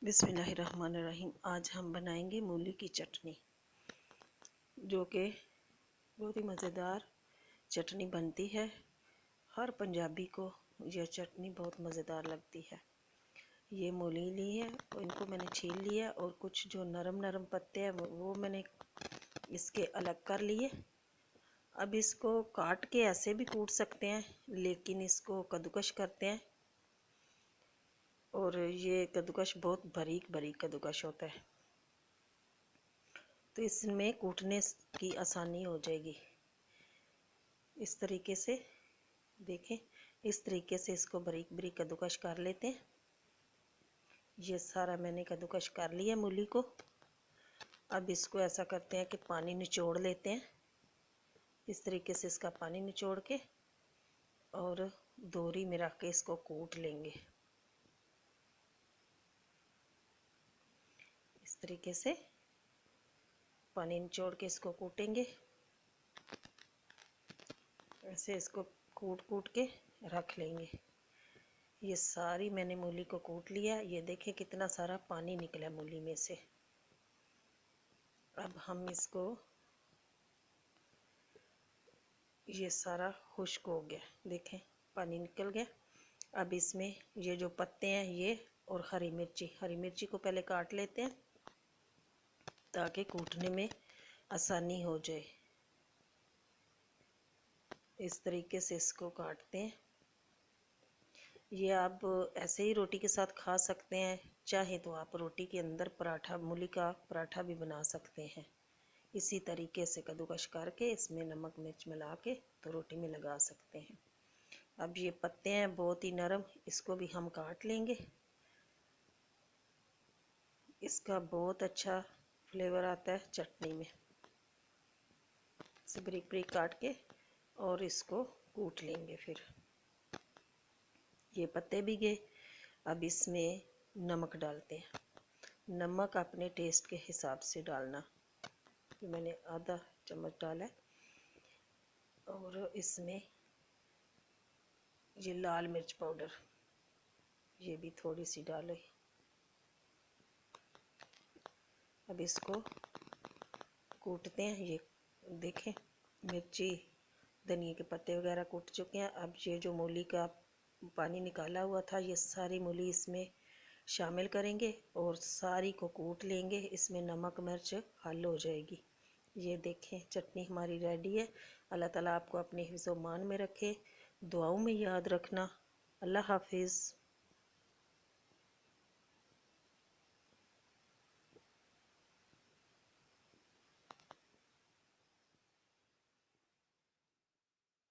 बिस्मिल्लाहिर्रहमानिर्रहीम। आज हम बनाएंगे मूली की चटनी, जो कि बहुत ही मज़ेदार चटनी बनती है। हर पंजाबी को यह चटनी बहुत मज़ेदार लगती है। ये मूली ली है और इनको मैंने छील लिया और कुछ जो नरम नरम पत्ते हैं वो मैंने इसके अलग कर लिए। अब इसको काट के ऐसे भी कूट सकते हैं, लेकिन इसको कद्दूकश करते हैं और ये कद्दूकश बहुत बारीक बारीक कद्दूकश होता है, तो इसमें कूटने की आसानी हो जाएगी। इस तरीके से देखें, इस तरीके से इसको बारीक बारीक कद्दूकश कर लेते हैं। ये सारा मैंने कद्दूकश कर लिया मूली को। अब इसको ऐसा करते हैं कि पानी निचोड़ लेते हैं। इस तरीके से इसका पानी निचोड़ के और दोरी में रख के इसको कूट लेंगे। इस तरीके से पानी निचोड़ के इसको कूटेंगे। ऐसे इसको कूट कूट के रख लेंगे। ये सारी मैंने मूली को कूट लिया। ये देखें कितना सारा पानी निकला मूली में से। अब हम इसको, ये सारा खुश्क हो गया, देखें पानी निकल गया। अब इसमें ये जो पत्ते हैं ये और हरी मिर्ची को पहले काट लेते हैं ताकि कूटने में आसानी हो जाए। इस तरीके से इसको काटते हैं। ये आप ऐसे ही रोटी के साथ खा सकते हैं, चाहे तो आप रोटी के अंदर पराठा, मूली का पराठा भी बना सकते हैं। इसी तरीके से कद्दूकश करके इसमें नमक मिर्च मिला के तो रोटी में लगा सकते हैं। अब ये पत्ते हैं बहुत ही नरम, इसको भी हम काट लेंगे। इसका बहुत अच्छा फ्लेवर आता है चटनी में। इसे बारीक बारीक काट के और इसको कूट लेंगे। फिर ये पत्ते भी गए। अब इसमें नमक डालते हैं। नमक अपने टेस्ट के हिसाब से डालना। मैंने आधा चम्मच डाला है। और इसमें ये लाल मिर्च पाउडर, ये भी थोड़ी सी डालें। अब इसको कूटते हैं। ये देखें मिर्ची, धनिया के पत्ते वगैरह कूट चुके हैं। अब ये जो मूली का पानी निकाला हुआ था, ये सारी मूली इसमें शामिल करेंगे और सारी को कूट लेंगे। इसमें नमक मिर्च हल हो जाएगी। ये देखें चटनी हमारी रेडी है। अल्लाह ताला आपको अपने हिफ्ज़-ओ-मान में रखे। दुआओं में याद रखना। अल्लाह हाफिज़।